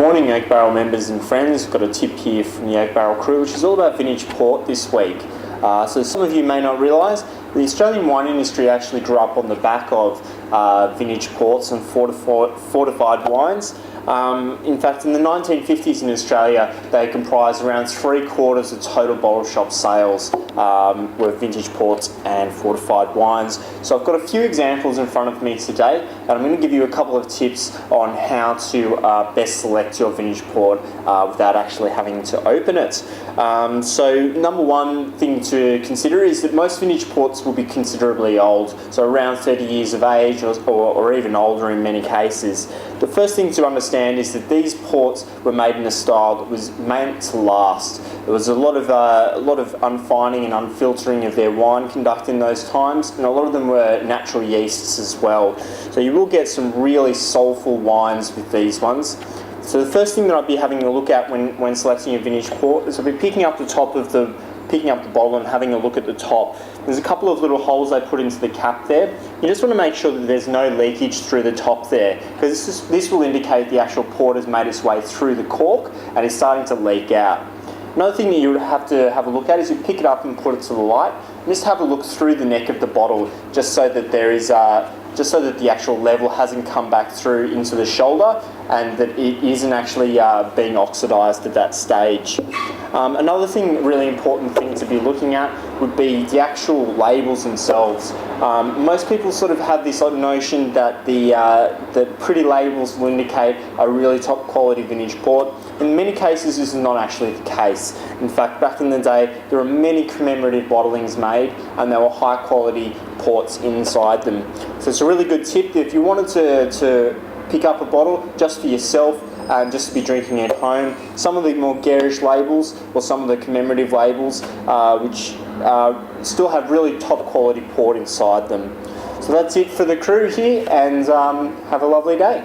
Morning Oak Barrel members and friends. We've got a tip here from the Oak Barrel crew, which is all about vintage port this week. So some of you may not realise, the Australian wine industry actually grew up on the back of vintage ports and fortified wines. In fact, in the 1950s in Australia, they comprised around 3/4 of total bottle shop sales were vintage ports and fortified wines. So I've got a few examples in front of me today, and I'm going to give you a couple of tips on how to best select your vintage port without actually having to open it. So number one thing to consider is that most vintage ports will be considerably old, so around 30 years of age or even older in many cases. The first thing to understand is that these ports were made in a style that was meant to last. There was a lot of unfining and unfiltering of their wine conducted in those times, and a lot of them were natural yeasts as well. So you will get some really soulful wines with these ones. So the first thing that I'd be having a look at when selecting a vintage port is I'll be picking up the bottle and having a look at the top. There's a couple of little holes I put into the cap there. You just want to make sure that there's no leakage through the top there, because this will indicate the actual port has made its way through the cork and is starting to leak out. Another thing that you would have to have a look at is you pick it up and put it to the light. And just have a look through the neck of the bottle, just so that the actual level hasn't come back through into the shoulder and that it isn't actually being oxidised at that stage. Another really important thing to be looking at would be the actual labels themselves. Most people sort of have this notion that that pretty labels will indicate a really top quality vintage port. In many cases, this is not actually the case. In fact, back in the day, there were many commemorative bottlings made, and there were high quality ports inside them. So it's a really good tip if you wanted to pick up a bottle just for yourself and just to be drinking at home. Some of the more garish labels or some of the commemorative labels which still have really top quality port inside them. So that's it for the crew here, and have a lovely day.